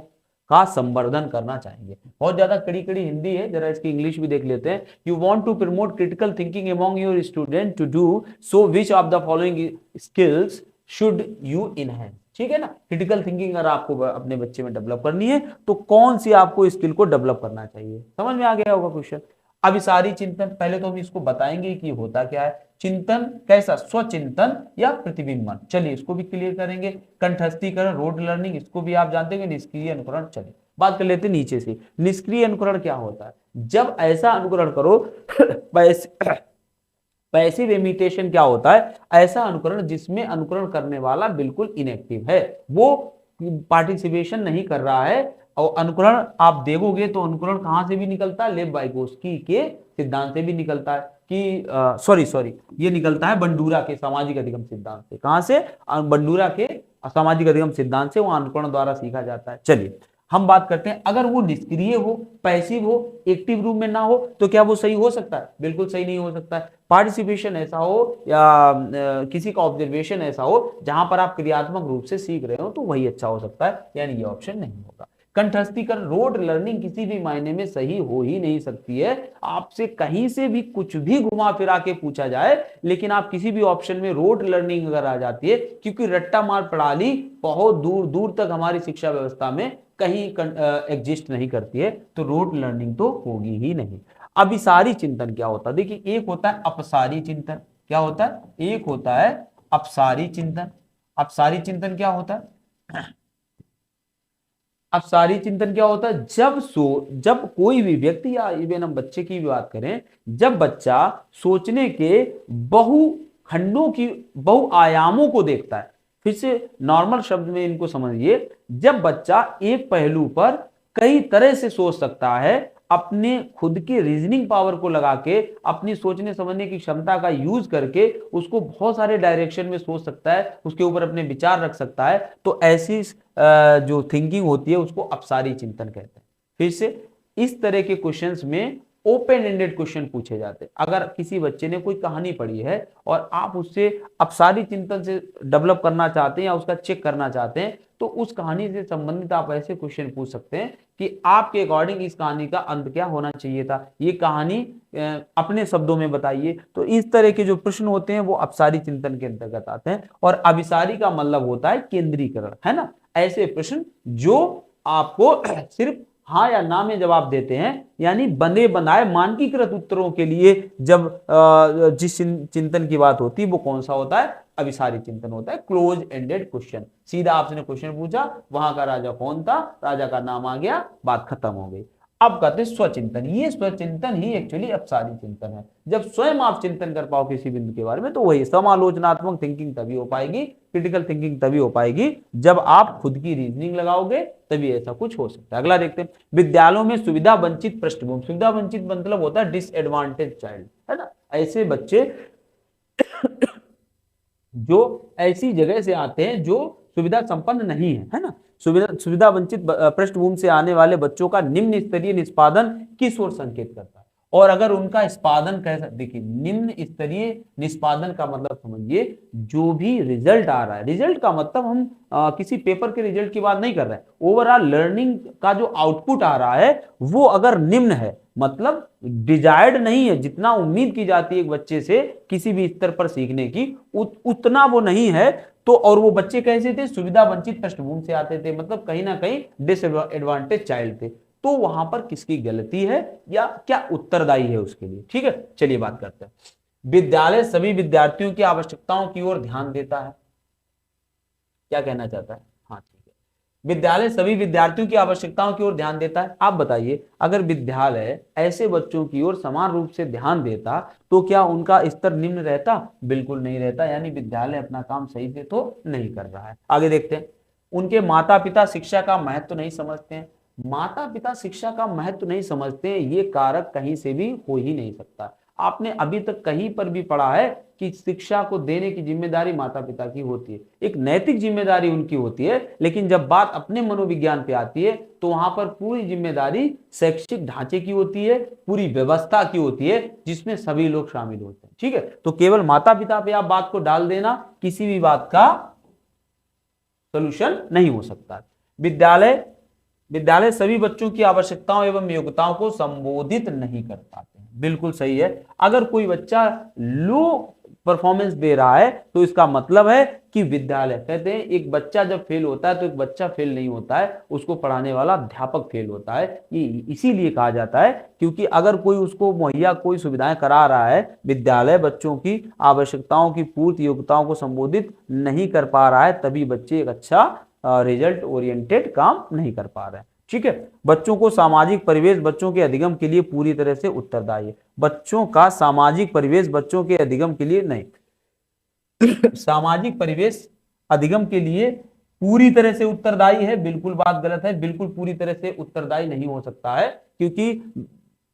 का संवर्धन करना चाहेंगे? बहुत ज्यादा कड़ी हिंदी है, जरा इसकी इंग्लिश भी देख लेते हैं। You want to promote critical thinking among your student, to do so which of the following skills should you enhance? ठीक है ना, क्रिटिकल थिंकिंग अगर आपको अपने बच्चे में डेवलप करनी है तो कौन सी आपको स्किल को डेवलप करना चाहिए? समझ में आ गया होगा क्वेश्चन। अभिसारी चिंतन, पहले तो हम इसको बताएंगे कि होता क्या है। चिंतन कैसा, स्वचिंतन या प्रतिबिंबन, चलिए इसको भी क्लियर करेंगे। कंठस्थीकरण, रोड लर्निंग, इसको भी आप जानते हैं। निष्क्रिय अनुकरण, चलिए बात कर लेते हैं नीचे से। निष्क्रिय अनुकरण क्या होता है, जब ऐसा अनुकरण करो पैसिव इमिटेशन क्या होता है, ऐसा अनुकरण जिसमें अनुकरण करने वाला बिल्कुल इनएक्टिव है, वो पार्टिसिपेशन नहीं कर रहा है। और अनुकरण आप देखोगे तो अनुकरण कहां से भी निकलता है, लेव वाइगोस्की के सिद्धांत से भी निकलता है कि सॉरी ये निकलता है बंडूरा के सामाजिक अधिगम सिद्धांत से। कहां से, बंडूरा के सामाजिक अधिगम सिद्धांत से वो अनुकरण द्वारा सीखा जाता है। चलिए हम बात करते हैं, अगर वो निष्क्रिय हो, पैसिव हो, एक्टिव रूप में ना हो, तो क्या वो सही हो सकता है, बिल्कुल सही नहीं हो सकता है। पार्टिसिपेशन ऐसा हो या किसी का ऑब्जर्वेशन ऐसा हो जहां पर आप क्रियात्मक रूप से सीख रहे हो, तो वही अच्छा हो सकता है, यानी ये ऑप्शन नहीं होगा। कंठस्थीकरण, रोड लर्निंग किसी भी मायने में सही हो ही नहीं सकती है। आपसे कहीं से भी कुछ भी घुमा फिरा के पूछा जाए, लेकिन आप किसी भी ऑप्शन में रोड लर्निंग अगर आ जाती है, क्योंकि रट्टा मार प्रणाली बहुत दूर दूर तक हमारी शिक्षा व्यवस्था में कहीं एग्जिस्ट नहीं करती है, तो रोड लर्निंग तो होगी ही नहीं। अभिसारी चिंतन क्या होता है, देखिए एक होता है अपसारी चिंतन, क्या होता है, एक होता है अपसारी चिंतन। अपसारी चिंतन क्या होता है, अपसारी चिंतन क्या होता है, जब कोई भी व्यक्ति या इवन हम बच्चे की भी बात करें, जब बच्चा सोचने के बहुखंडों की बहुआयामों को देखता है, फिर से नॉर्मल शब्द में इनको समझिए, जब बच्चा एक पहलू पर कई तरह से सोच सकता है, अपने खुद के रीजनिंग पावर को लगा के, अपनी सोचने समझने की क्षमता का यूज करके उसको बहुत सारे डायरेक्शन में सोच सकता है, उसके ऊपर अपने विचार रख सकता है, तो ऐसी जो थिंकिंग होती है उसको अपसारी चिंतन कहते हैं। फिर से इस तरह के क्वेश्चंस में ओपन एंडेड क्वेश्चन पूछे जाते हैं। अगर किसी बच्चे ने कोई कहानी पढ़ी है और आप उससे अपसारी चिंतन से डेवलप करना चाहते हैं या उसका चेक करना चाहते हैं, तो उस कहानी से संबंधित आप ऐसे क्वेश्चन पूछ सकते हैं कि आपके अकॉर्डिंग इस कहानी का अंत क्या होना चाहिए था, ये कहानी अपने शब्दों में बताइए। तो इस तरह के जो प्रश्न होते हैं वो अपसारी चिंतन के अंतर्गत आते हैं। और अभिसारी का मतलब होता है केंद्रीकरण, है ना, ऐसे प्रश्न जो आपको सिर्फ हाँ या ना में जवाब देते हैं, यानी बंधे बंधाए मानकीकृत उत्तरों के लिए जब जिस चिंतन की बात होती है वो कौन सा होता है, अभिसारी चिंतन होता है। क्लोज एंडेड क्वेश्चन, सीधा आपने क्वेश्चन पूछा, वहां का राजा कौन था, राजा का नाम आ गया, बात खत्म हो गई। अब कहते हैं स्वचिंतन, ये स्वचिंतन ही एक्चुअली अपसारी चिंतन है। जब स्वयं आप चिंतन कर पाओ किसी बिंदु के बारे में, तो वही समालोचनात्मक थिंकिंग तभी हो पाएगी, क्रिटिकल थिंकिंग तभी हो पाएगी जब आप खुद की रीजनिंग लगाओगे, तभी ऐसा कुछ हो सकता है। अगला देखते हैं, विद्यालयों में सुविधा वंचित पृष्ठभूमि। सुविधा वंचित मतलब होता है डिसएडवांटेज चाइल्ड, है ना, ऐसे बच्चे जो ऐसी जगह से आते हैं जो सुविधा संपन्न नहीं है ना, सुविधा वंचित पृष्ठभूमि से आने वाले बच्चों का निम्न स्तरीय निष्पादन किस ओर संकेत करता है। और अगर उनका निष्पादन कैसा, देखिए निम्न स्तरीय निष्पादन का मतलब समझिए, जो भी रिजल्ट आ रहा है, रिजल्ट का मतलब हम किसी पेपर के रिजल्ट की बात नहीं कर रहे हैं, ओवरऑल लर्निंग का जो आउटपुट आ रहा है वो अगर निम्न है, मतलब डिजायर्ड नहीं है, जितना उम्मीद की जाती है एक बच्चे से किसी भी स्तर पर सीखने की, उतना वो नहीं है, तो और वो बच्चे कैसे थे, सुविधा वंचित पृष्ठभूमि से आते थे, मतलब कहीं ना कहीं डिसएडवांटेज चाइल्ड थे, तो वहां पर किसकी गलती है या क्या उत्तरदायी है उसके लिए। ठीक है, चलिए बात करते हैं। विद्यालय सभी विद्यार्थियों की आवश्यकताओं की ओर ध्यान देता है, क्या कहना चाहता है, हाँ ठीक है, विद्यालय सभी विद्यार्थियों की आवश्यकताओं की ओर ध्यान देता है। आप बताइए, अगर विद्यालय ऐसे बच्चों की ओर समान रूप से ध्यान देता तो क्या उनका स्तर निम्न रहता, बिल्कुल नहीं रहता, यानी विद्यालय अपना काम सही से तो नहीं कर रहा है। आगे देखते हैं, उनके माता पिता शिक्षा का महत्व नहीं समझते हैं। माता पिता शिक्षा का महत्व नहीं समझते हैं, ये कारक कहीं से भी हो ही नहीं सकता। आपने अभी तक कहीं पर भी पढ़ा है कि शिक्षा को देने की जिम्मेदारी माता पिता की होती है, एक नैतिक जिम्मेदारी उनकी होती है, लेकिन जब बात अपने मनोविज्ञान पे आती है तो वहां पर पूरी जिम्मेदारी शैक्षिक ढांचे की होती है, पूरी व्यवस्था की होती है, जिसमें सभी लोग शामिल होते हैं। ठीक है, तो केवल माता पिता पे आप बात को डाल देना किसी भी बात का सोल्यूशन नहीं हो सकता। विद्यालय सभी बच्चों की आवश्यकताओं एवं योग्यताओं को संबोधित नहीं कर पाते हैं, बिल्कुल सही है। अगर कोई बच्चा लो परफॉर्मेंस दे रहा है तो इसका मतलब है कि विद्यालय। कहते हैं एक बच्चा जब फेल होता है तो एक बच्चा फेल नहीं होता है, उसको पढ़ाने वाला अध्यापक फेल होता है। ये इसीलिए कहा जाता है क्योंकि अगर कोई उसको मुहैया कोई सुविधाएं करा रहा है, विद्यालय बच्चों की आवश्यकताओं की पूर्ति योग्यताओं को संबोधित नहीं कर पा रहा है, तभी बच्चे एक अच्छा रिजल्ट ओरिएंटेड काम नहीं कर पा रहे हैं। ठीक है। बच्चों को सामाजिक परिवेश बच्चों के अधिगम के लिए पूरी तरह से उत्तरदायी है। बच्चों का सामाजिक परिवेश बच्चों के अधिगम के लिए नहीं, सामाजिक परिवेश अधिगम के लिए पूरी तरह से उत्तरदायी है, बिल्कुल बात गलत है। बिल्कुल पूरी तरह से उत्तरदायी नहीं हो सकता है, क्योंकि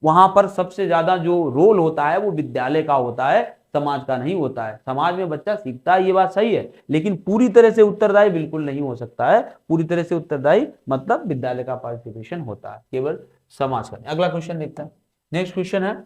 वहां पर सबसे ज्यादा जो रोल होता है वो विद्यालय का होता है, समाज का नहीं होता है। समाज में बच्चा सीखता है, ये बात सही है, लेकिन पूरी तरह से उत्तरदायी बिल्कुल नहीं हो सकता है। पूरी तरह से उत्तरदायी मतलब विद्यालय का पार्टिसिपेशन होता है, केवल समाज का नहीं। अगला क्वेश्चन देखते हैं। नेक्स्ट क्वेश्चन है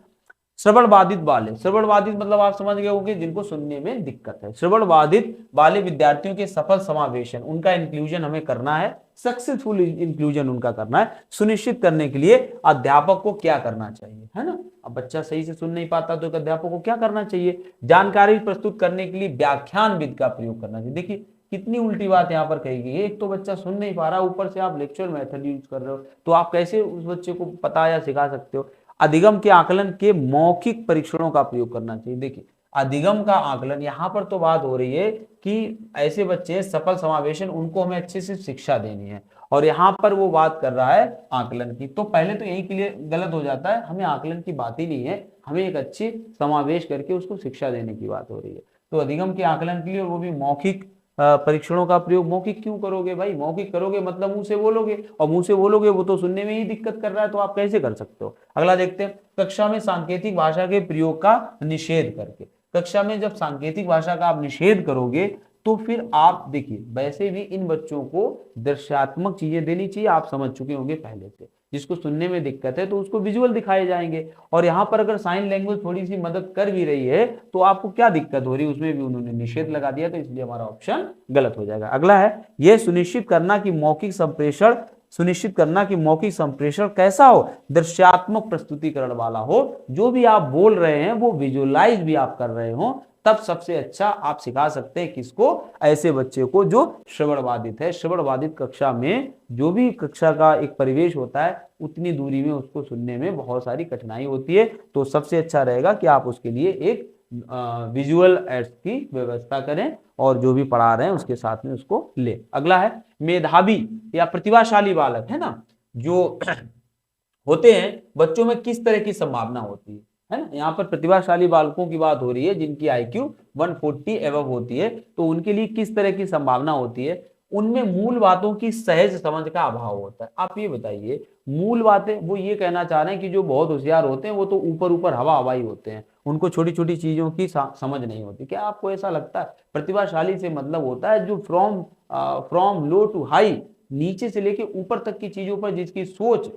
श्रवण बाधित वाले। श्रवण बाधित मतलब आप समझ गए होंगे जिनको सुनने में दिक्कत है। श्रवण बाधित वाले विद्यार्थियों के सफल समावेशन, उनका इंक्लूजन हमें करना है, सक्सेसफुल इंक्लूजन उनका करना है। सुनिश्चित करने के लिए अध्यापक को क्या करना चाहिए, है ना। अब बच्चा सही से सुन नहीं पाता तो एक अध्यापक को क्या करना चाहिए, जानकारी प्रस्तुत करने के लिए व्याख्यान विधि का प्रयोग करना चाहिए। देखिए कितनी उल्टी बात यहाँ पर कही गई है। एक तो बच्चा सुन नहीं पा रहा, ऊपर से आप लेक्चर मेथड यूज कर रहे हो, तो आप कैसे उस बच्चे को पता या सिखा सकते हो। अधिगम के आकलन के मौखिक परीक्षणों का प्रयोग करना चाहिए। देखिए अधिगम का आकलन, यहाँ पर तो बात हो रही है कि ऐसे बच्चे सफल समावेशन, उनको हमें अच्छे से शिक्षा देनी है, और यहाँ पर वो बात कर रहा है आकलन की। तो पहले तो यही क्लियर गलत हो जाता है, हमें आकलन की बात ही नहीं है, हमें एक अच्छी समावेश करके उसको शिक्षा देने की बात हो रही है। तो अधिगम के आकलन के लिए, और वो भी मौखिक परीक्षणों का प्रयोग। मौखिक क्यों करोगे भाई, मौखिक करोगे मतलब मुंह से बोलोगे, और मुंह से बोलोगे वो तो सुनने में ही दिक्कत कर रहा है, तो आप कैसे कर सकते हो। अगला देखते हैं, कक्षा में सांकेतिक भाषा के प्रयोग का निषेध करके। कक्षा में जब सांकेतिक भाषा का आप निषेध करोगे तो फिर आप देखिए, वैसे भी इन बच्चों को दृश्यात्मक चीजें देनी चाहिए, आप समझ चुके होंगे पहले से। जिसको सुनने में दिक्कत है तो उसको विजुअल दिखाए जाएंगे, और यहाँ पर अगर साइन लैंग्वेज थोड़ी सी मदद कर भी रही है तो आपको क्या दिक्कत हो रही है, उसमें भी उन्होंने निषेध लगा दिया, तो इसलिए हमारा ऑप्शन गलत हो जाएगा। अगला है, यह सुनिश्चित करना कि मौखिक संप्रेषण, सुनिश्चित करना कि मौखिक संप्रेषण कैसा हो, दृश्यात्मक प्रस्तुतिकरण वाला हो। जो भी आप बोल रहे हैं वो विजुअलाइज भी आप कर रहे हो, तब सबसे अच्छा आप सिखा सकते हैं किसको, ऐसे बच्चे को जो श्रवण बाधित है। श्रवण बाधित कक्षा में जो भी कक्षा का एक परिवेश होता है, उतनी दूरी में उसको सुनने में बहुत सारी कठिनाई होती है, तो सबसे अच्छा रहेगा कि आप उसके लिए एक विजुअल एड्स की व्यवस्था करें, और जो भी पढ़ा रहे हैं उसके साथ में उसको ले। अगला है, मेधावी या प्रतिभाशाली बालक, है ना, जो होते हैं, बच्चों में किस तरह की संभावना होती है ना। यहाँ पर प्रतिभाशाली बालकों की बात हो रही है, जिनकी IQ 140 एबव होती है, तो उनके लिए किस तरह की संभावना होती है। उनमें मूल बातों की सहज समझ का अभाव होता है। आप ये बताइए, मूल बातें, वो ये कहना चाह रहे हैं कि जो बहुत होशियार होते हैं वो तो ऊपर ऊपर हवा हवाई होते हैं, उनको छोटी छोटी चीजों की समझ नहीं होती। क्या आपको ऐसा लगता है? प्रतिभाशाली से मतलब होता है जो फ्रॉम लो टू हाई, नीचे से लेके ऊपर तक की चीजों पर जिसकी सोच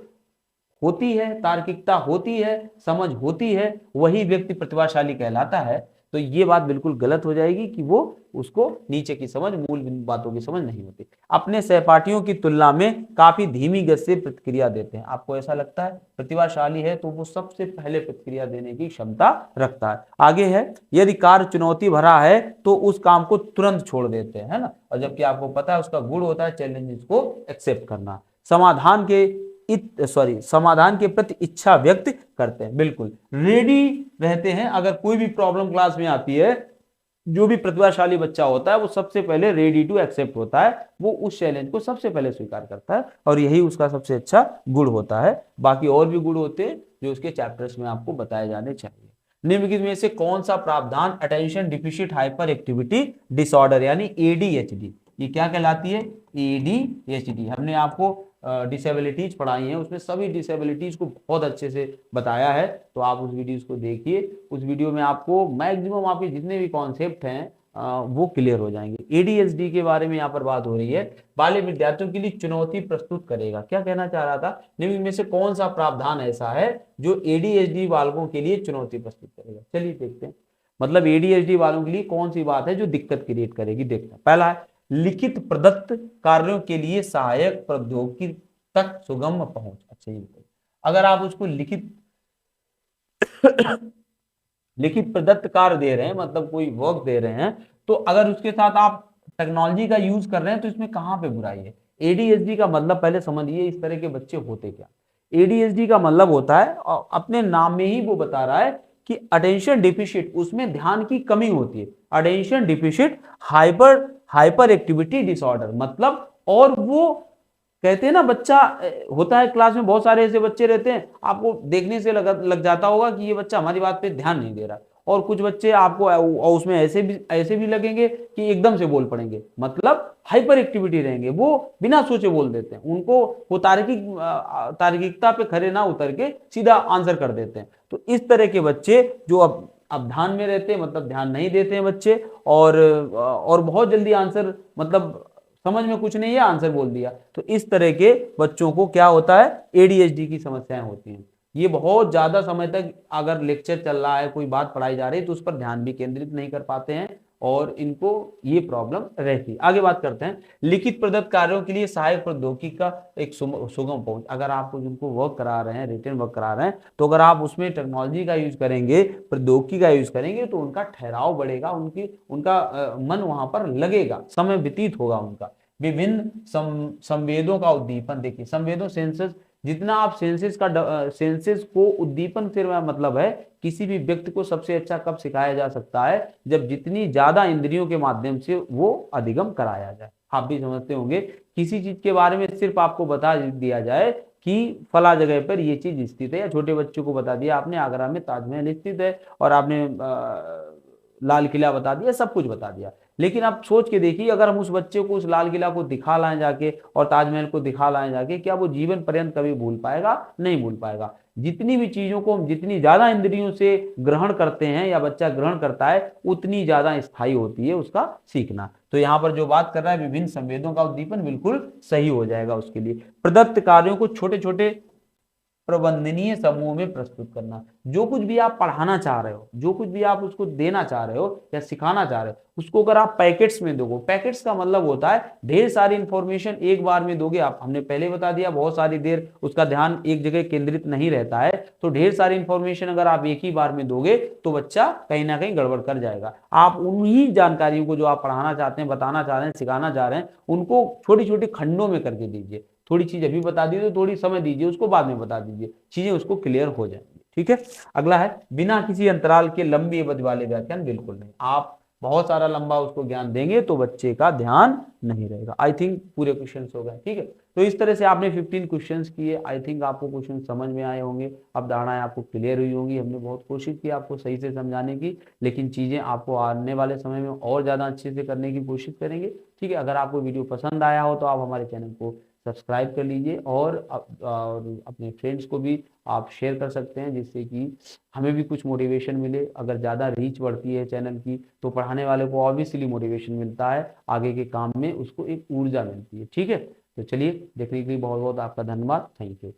होती है, तार्किकता होती है, समझ होती है, वही व्यक्ति प्रतिभाशाली कहलाता है। तो ये बात बिल्कुल गलत हो जाएगी कि वो, उसको नीचे की समझ, मूल बातों की समझ नहीं होती। अपने सहपाठियों की तुलना में काफी धीमी गति से प्रतिक्रिया देते हैं। आपको ऐसा लगता है प्रतिभाशाली है तो वो सबसे पहले प्रतिक्रिया देने की क्षमता रखता है। आगे है, यदि कार्य चुनौती भरा है तो उस काम को तुरंत छोड़ देते हैं, है ना, और जबकि आपको पता है उसका गुण होता है चैलेंजेस को एक्सेप्ट करना। समाधान के प्रति इच्छा व्यक्त करते हैं, बिल्कुल रेडी रहते हैं। अगर कोई भी प्रॉब्लम क्लास में आती है, जो भी प्रतिभाशाली बच्चा होता है वो सबसे पहले रेडी टू एक्सेप्ट होता है, वो उस चैलेंज को सबसे पहले स्वीकार करता है, और यही उसका सबसे अच्छा गुण होता है। बाकी और भी गुण होते हैं जो उसके चैप्टर्स में आपको बताए जाने चाहिए। निम्नलिखित में से कौन सा प्रावधान attention deficit hyper activity disorder यानी ADHD, ये क्या कहलाती है, ADHD। हमने आपको डिसेबिलिटीज पढ़ाई हैं, उसमें सभी डिसेबिलिटीज को बहुत अच्छे से बताया है, तो आप उस वीडियोस को देखिए। उस वीडियो में आपको मैक्सिमम आपके जितने भी कॉन्सेप्ट हैं वो क्लियर हो जाएंगे। ADHD के बारे में यहाँ पर बात हो रही है, बाल्य विद्यार्थियों के लिए चुनौती प्रस्तुत करेगा। क्या कहना चाह रहा था, निम्न में से कौन सा प्रावधान ऐसा है जो ADHD बालकों के लिए चुनौती प्रस्तुत करेगा। चलिए देखते हैं, मतलब ADHD वालों के लिए कौन सी बात है जो दिक्कत क्रिएट करेगी। देखते हैं, पहला है, लिखित प्रदत्त कार्यों के लिए सहायक प्रौद्योगिकी तक सुगम पहुंच। अच्छा ये बताइए, अगर आप उसको लिखित प्रदत्त कार्य दे रहे हैं, मतलब कोई वर्क दे रहे हैं, तो अगर उसके साथ आप टेक्नोलॉजी का यूज कर रहे हैं तो इसमें कहाँ पे बुराई है। एडीएचडी का मतलब पहले समझिए इस तरह के बच्चे होते क्या। एडीएचडी का मतलब होता है, और अपने नाम में ही वो बता रहा है कि अटेंशन डिफिशिट, उसमें ध्यान की कमी होती है। Attention deficit hyper activity disorder मतलब, और वो कहते हैं ना बच्चा होता है क्लास में, बहुत सारे ऐसे बच्चे रहते हैं आपको देखने से लग जाता होगा कि ये बच्चा हमारी बात पे ध्यान नहीं दे रहा, और कुछ बच्चे आपको और उसमें ऐसे भी लगेंगे कि एकदम से बोल पड़ेंगे, मतलब हाइपर एक्टिविटी रहेंगे, वो बिना सोचे बोल देते हैं, उनको वो तार्किकता पे खड़े ना उतर के सीधा आंसर कर देते हैं। तो इस तरह के बच्चे जो अब ध्यान में रहते हैं, मतलब ध्यान नहीं देते हैं बच्चे, और बहुत जल्दी आंसर, मतलब समझ में कुछ नहीं है आंसर बोल दिया, तो इस तरह के बच्चों को क्या होता है, एडीएचडी की समस्याएं होती हैं। ये बहुत ज्यादा समय तक अगर लेक्चर चल रहा है, कोई बात पढ़ाई जा रही है, तो उस पर ध्यान भी केंद्रित नहीं कर पाते हैं, और इनको ये प्रॉब्लम रहती है। आगे बात करते हैं, लिखित प्रदत्त कार्यों के लिए सहायक प्रौद्योगिकी का एक सुगम पहुंच। अगर आपको जिनको वर्क करा रहे हैं, रिटन वर्क करा रहे हैं, तो अगर आप उसमें टेक्नोलॉजी का यूज करेंगे, प्रौद्योगिकी का यूज करेंगे, तो उनका ठहराव बढ़ेगा, उनका मन वहां पर लगेगा, समय व्यतीत होगा उनका। विभिन्न संवेदों का उद्दीपन, देखिए संवेदों सेंसेस, जितना आप सेंसेस को उद्दीपन से मतलब है, किसी भी व्यक्ति को सबसे अच्छा कब सिखाया जा सकता है, जब जितनी ज्यादा इंद्रियों के माध्यम से वो अधिगम कराया जाए। आप भी समझते होंगे, किसी चीज के बारे में सिर्फ आपको बता दिया जाए कि फला जगह पर ये चीज स्थित है, या छोटे बच्चों को बता दिया आपने आगरा में ताजमहल स्थित है, और आपने लाल किला बता दिया, सब कुछ बता दिया, लेकिन आप सोच के देखिए, अगर हम उस बच्चे को उस लाल किला को दिखा लाएं जाके, और ताजमहल को दिखा लाएं जाके, क्या वो जीवन पर्यंत कभी भूल पाएगा? नहीं भूल पाएगा। जितनी भी चीजों को हम जितनी ज्यादा इंद्रियों से ग्रहण करते हैं, या बच्चा ग्रहण करता है, उतनी ज्यादा स्थायी होती है उसका सीखना। तो यहाँ पर जो बात कर रहा है विभिन्न संवेदों का उद्दीपन, बिल्कुल सही हो जाएगा उसके लिए। प्रदत्त कार्यों को छोटे छोटे प्रबंधनीय समूह में प्रस्तुत करना। जो कुछ भी आप पढ़ाना चाह रहे हो, जो कुछ भी आप उसको देना चाह रहे हो या सिखाना चाह रहे हो, उसको अगर आप पैकेट्स में दोगे, पैकेट्स का मतलब होता है ढेर सारी इंफॉर्मेशन एक बार में दोगे आप, हमने पहले बता दिया बहुत सारी देर उसका ध्यान एक जगह केंद्रित नहीं रहता है, तो ढेर सारी इंफॉर्मेशन अगर आप एक ही बार में दोगे तो बच्चा कहीं ना कहीं गड़बड़ कर जाएगा। आप उन्हीं जानकारियों को जो आप पढ़ाना चाहते हैं, बताना चाह रहे हैं, सिखाना चाह रहे हैं, उनको छोटी छोटी खंडों में करके दीजिए। थोड़ी चीज अभी बता दीजिए, थोड़ी समय दीजिए उसको, बाद में बता दीजिए, चीजें उसको क्लियर हो जाएंगी। ठीक है, अगला है बिना किसी अंतराल के लंबी अवधि वाले व्याख्यान बिल्कुल नहीं। आप बहुत सारा लंबा उसको ज्ञान देंगे तो बच्चे का ध्यान नहीं रहेगा। आई थिंक पूरे क्वेश्चन हो गए। ठीक है, तो इस तरह से आपने 15 क्वेश्चंस किए। आई थिंक आपको क्वेश्चन समझ में आए होंगे, अब धारणाएं आपको क्लियर हुई होंगी। हमने बहुत कोशिश की आपको सही से समझाने की, लेकिन चीजें आपको आने वाले समय में और ज्यादा अच्छे से करने की कोशिश करेंगे। ठीक है, अगर आपको वीडियो पसंद आया हो तो आप हमारे चैनल को सब्सक्राइब कर लीजिए, और अपने फ्रेंड्स को भी आप शेयर कर सकते हैं, जिससे कि हमें भी कुछ मोटिवेशन मिले। अगर ज़्यादा रीच बढ़ती है चैनल की, तो पढ़ाने वाले को ऑब्वियसली मोटिवेशन मिलता है, आगे के काम में उसको एक ऊर्जा मिलती है। ठीक है, तो चलिए, देखने के लिए बहुत बहुत आपका धन्यवाद। Thank you.